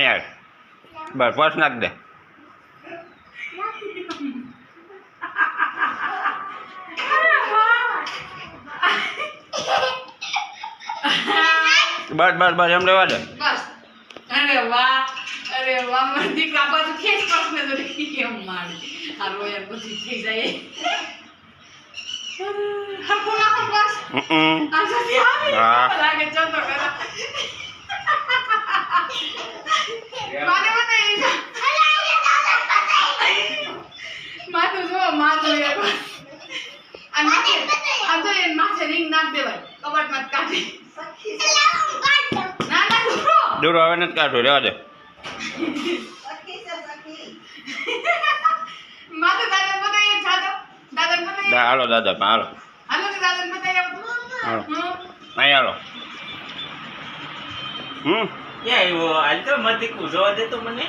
યાર બસ પર્સ નાખ દે. બસ બસ બસ એમ રહેવા દે. બસ. અરે વાહ મારી દીકરા બધું ખેંચ પર્સ ને તો કેમ મારી આ રોયર બધી થઈ જાય. હરકો નાખો બસ. આ જતી આવી લાગે ચતો કરે. માને બતાઈ જા. માથું જો માથું એ અને આ તો એ માથે રિંગ નાખ દેવાય કબાટમાં કાઢે. ના ના દૂર આવે નથી કાઢો રહેવા દે. માથું દાદા બતાઈ જાતો દાદા બતાઈ હાલો દાદા હાલો હાલો તો દાદા બતાઈ આવો. હાલો અહીં હાલો. ક્યાં આવ્યો હાલ તો મતી કૂદવા દે તો મને.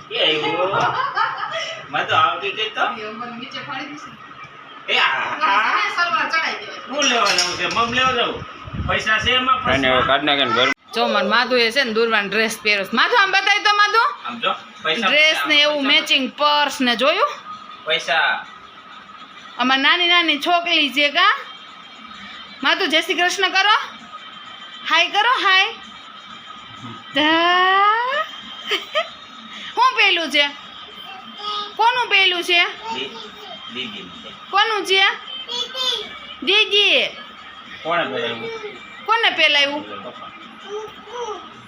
ક્યાં આવ્યો મેં તો આવતી ગઈ તો મને નીચે ફાડી દીધી. એ આ સલવાર ચડાઈ દેવાય. હું લેવાનું છે મમ લેવા જાઉં પૈસા છે એમાં અને કાઢ નાખે ને ઘર. જો મને માધુ એ છે ને દુર્વાન ડ્રેસ પહેર્યો. માધુ આમ બતાવી તો માધુ આમ જો પૈસા ડ્રેસ ને એવું મેચિંગ પર્સ ને જોયું. પૈસા અમાર નાની નાની છોકરી છે કા માધુ જય શ્રી કૃષ્ણ કરો. હાય કરો હાય. શું પેલું છે કોનું પેલું છે દીદી કોનું છે દીદી કોણે બોલાવ્યું કોને પેલાવ્યું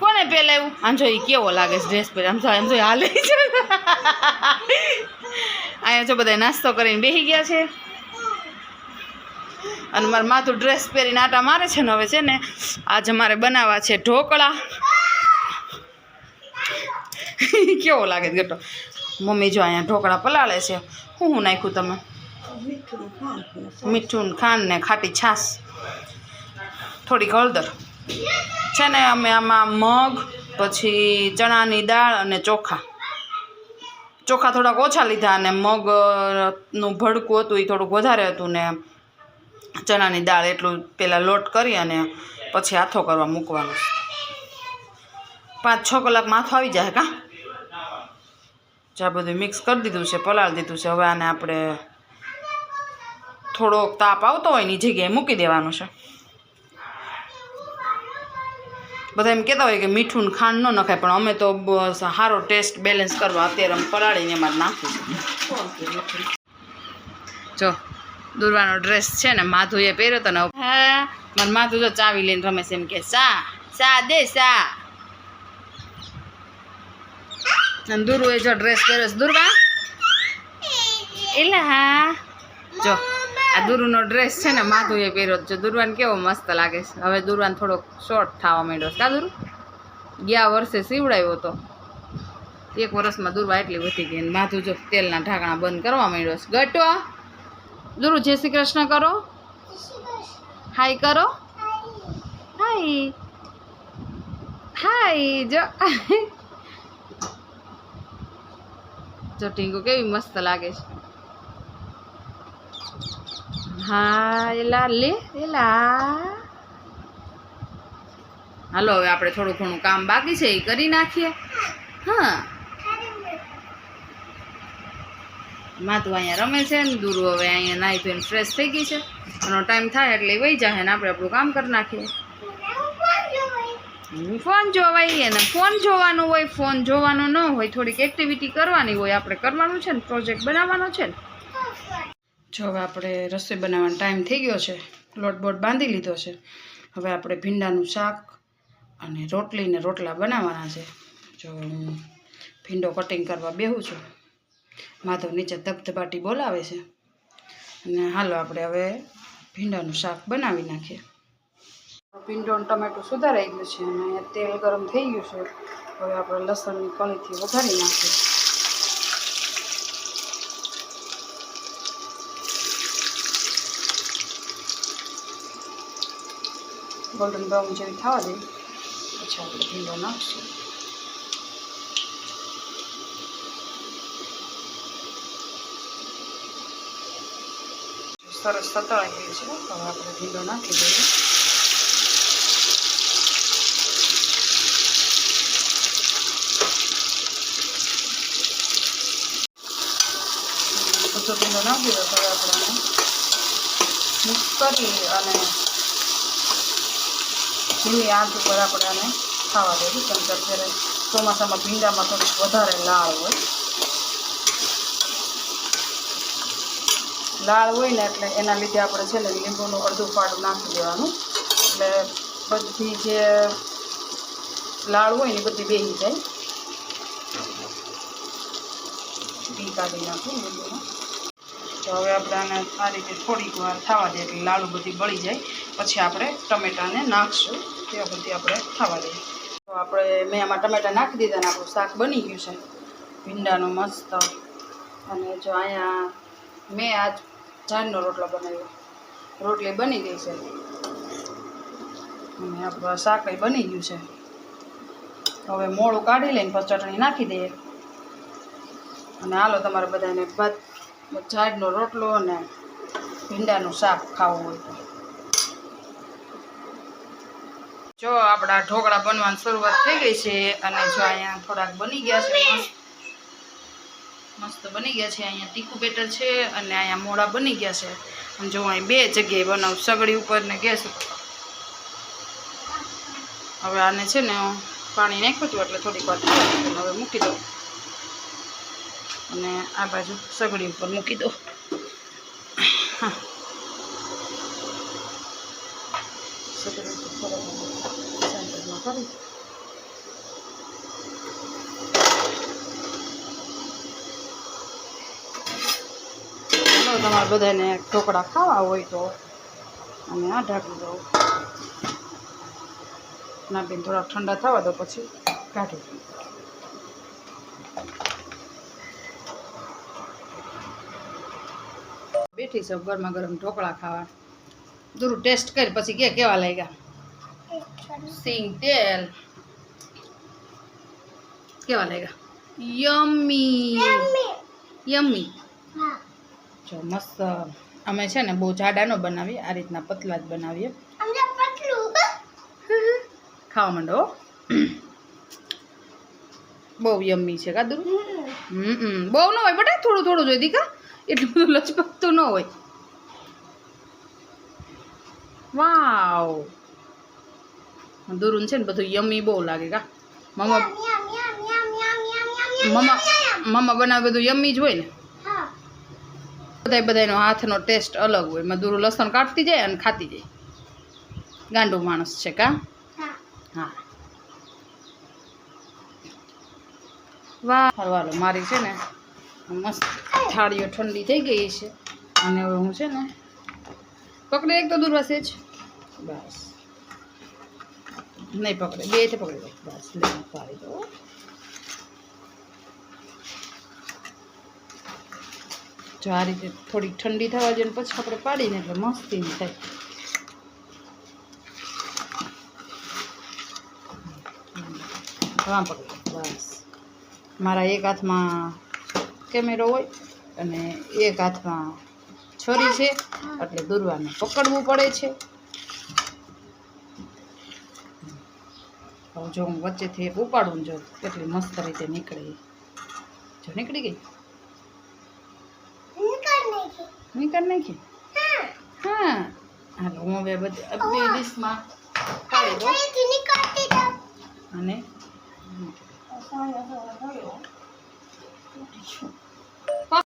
કોને પેલાવ્યું. આમ જો એ કેવો લાગે છે ડ્રેસ પહેરે. આમ જો હાલે છે. અહીંયા જો બધા નાસ્તો કરીને બેસી ગયા છે અને મારું માથું ડ્રેસ પહેરીને આટા મારે છે ને. હવે છે ને આજે મારે બનાવવા છે ઢોકળા. કેવો લાગે ગટો. મમ્મી જો અહીંયા ઢોકળા પલાળે છે. શું નાખ્યું તમે. મીઠું ખાંડ ને ખાટી છાશ થોડીક હળદર છે ને. અમે આમાં મગ પછી ચણાની દાળ અને ચોખા થોડાક ઓછા લીધા અને મગનું ભડકું હતું એ થોડુંક વધારે હતું ને ચણાની દાળ એટલું પહેલાં લોટ કરી અને પછી આથો કરવા મૂકવાનો. 5-6 કલાકમાં આથો આવી જાય કા. જ્યાં બધું મિક્સ કરી દીધું છે પલાળી દીધું છે. હવે આને આપણે થોડોક તાપ આવતો હોય ની જગ્યાએ મૂકી દેવાનું છે. બધા એમ કહેતા હોય કે મીઠું ને ખાંડ ન નખાય પણ અમે તો સારો ટેસ્ટ બેલેન્સ કરવા અત્યારે અમે પલાળીને એમાં નાખીશું. જો દુર્વાનો ડ્રેસ છે ને માધુએ પહેર્યો તો ને. હા મારું માધુ જો ચાવી લઈને રમે છે એમ કે સા દે સા. અને દુરુ એ જો ડ્રેસ પહેર્યો છે દુર્વા એટલે હા જો આ દુરુનો ડ્રેસ છે ને માધુએ પહેર્યો છે. દુર્વાન કેવો મસ્ત લાગે છે. હવે દુર્વાન થોડોક શોર્ટ થવા માંડ્યો છે કા દુરુ. ગયા વર્ષે સીવડાવ્યો હતો 1 વર્ષમાં દુર્વા એટલી વધી ગઈ. માધુ જો તેલના ઢાંકણા બંધ કરવા માંડ્યો છે. ગટો દુરુ જય શ્રી કૃષ્ણ કરો. હાય કરો હાય હાય. જો ટીંગુ કેવી મસ્ત લાગે છે. હા એલા લે એલા. હાલો હવે આપણે થોડું ઘણું કામ બાકી છે એ કરી નાખીએ. હા માતું અહીંયા રમે છે ને દૂર હવે અહીંયા નાહી ધોઈને ફ્રેશ થઈ ગઈ છે. એનો ટાઈમ થાય એટલે વહી જાય ને આપણે આપણું કામ કરી નાખીએ. ફોન જોવાય ને ફોન જોવાનું હોય. ફોન જોવાનું ન હોય થોડીક એક્ટિવિટી કરવાની હોય. આપણે કરવાનું છે ને પ્રોજેક્ટ બનાવવાનો છે ને. જો હવે આપણે રસોઈ બનાવવાનો ટાઈમ થઈ ગયો છે. લોટ બોટ બાંધી લીધો છે. હવે આપણે ભીંડાનું શાક અને રોટલી ને રોટલા બનાવવાના છે. જો હું ભીંડો કટિંગ કરવા બેહું છું. માધવ નીચે ધબધબાટી બોલાવે છે. અને હાલો આપણે હવે ભીંડાનું શાક બનાવી નાખીએ. ભીંડો અને ટમેટું સુધારાઈ ગયું છે અને અહીંયા તેલ ગરમ થઈ ગયું છે. હવે આપણે લસણની કળીથી વઘારી નાખીએ. ગોલ્ડન બ્રાઉન જેવી થવા દઈએ પછી આપણે ભીંડો નાખીશું. સરસ સતળાઈ ગઈ છે. હવે આપણે ભીંડો નાખી દઈએ. બધો ભીંડો નાખી દો. હવે આપણે મિક્સ કરી અને ધીમી આંચ ઉપર આપણે આને ખાવા દઈએ. કેમ કે અત્યારે ચોમાસામાં ભીંડામાં થોડીક વધારે લાળ હોય. લાળ હોય ને એટલે એના લીધે આપણે છે ને લીંબુનું અડધું ફાડું નાખી દેવાનું. એટલે બધી જે લાળ હોય ને બધી બેસી જાય. બી કાઢી નાખું લીંબુમાં. તો હવે આપણે આને આ રીતે થોડીક વાર થવા દઈએ એટલે લાળુ બધી બળી જાય. પછી આપણે ટમેટાને નાખશું. ત્યાં બધી આપણે થવા દઈએ. તો આપણે મેં આમાં ટમેટા નાખી દીધા ને આપણું શાક બની ગયું છે ભીંડાનું મસ્ત. અને જો અહીંયા મેં આજ ઝાડનો રોટલો બનાવ્યો. રોટલી બની ગઈ છે અને આપણું શાક બની ગયું છે. હવે મોળું કાઢી લઈને પછી ચટણી નાખી દઈએ. અને હાલો તમારે બધાને ઝાડનો રોટલો અને ભીંડાનું શાક ખાવું હોય તો. જો આપણા ઢોકળા બનવાની શરૂઆત થઈ ગઈ છે. અને જો અહીંયા થોડાક બની ગયા છે. મસ્ત બની ગયા છે. અહીંયા તીખું બેટર છે અને અહીંયા મોળા બની ગયા છે. અને જો અહીં બે જગ્યાએ બનાવું, સગડી ઉપર ને ગેસ ઉપર. હવે આને છે ને પાણી નાખ્યું હતું એટલે થોડીક વાર થવા દીધું. હવે મૂકી દો અને આ બાજુ સગડી ઉપર મૂકી દો. હા, સગડી ઉપર થોડા સેન્ટરમાં કરી. તમારે બધાને ઢોકળા ખાવા હોય તો અને આ ઢાંકી દો. ના બેન થોડા ઠંડા થવા દો પછી કાઢી દો. બેઠી છે ગરમા ગરમ ઢોકળા ખાવા. દૂર ટેસ્ટ કરી પછી કે કેવા લાગ્યા. સિંગ તેલ કેવા લાગ્યા? Yummy yummy. જો મસ્ત. અમે છે ને બહુ જાડા ન બનાવીએ, આ રીતના પતલા જ બનાવીએ. ખાવા માંડો. બહુ યમ્મી છે કાદુ. બહુ ન હોય બટા, થોડું થોડું જોઈ દીકા. એટલું બધું લચપકતું ન હોય. વાવ, દુરુન છે ને બધું યમ્મી બહુ લાગે કા. મમ્મા બનાવે બધું યમ્મી જ હોય ને. બધાનો હાથનો ટેસ્ટ અલગ હોય. મધુરું લસણ કાઢતી જાય અને ખાતી જાય. ગાંડું માણસ છે કા. હા, વાહ. વાલો મારી છે ને મસ્ત થાળીઓ ઠંડી થઈ ગઈ છે. અને હવે હું છે ને પકડે એક તો દૂરવા છે જ. બસ નહીં પકડે, બે થી પકડી દો. બસ લઈને પાડી દો. જો આ રીતે થોડીક ઠંડી થવા જોઈએ પછી આપણે પાડીને એટલે મસ્તી થાય. હા પકડી. બસ મારા એક હાથમાં કેમેરો હોય અને એક હાથમાં છરી છે એટલે દૂરવાને પકડવું પડે છે. જો હું વચ્ચેથી એક ઉપાડું જો કેટલી મસ્ત રીતે નીકળે. જો નીકળી ગઈ. નીકળ નાખી. હા હાલો હું હવે બધી બે ડીશમાં કાઢી દઉં અને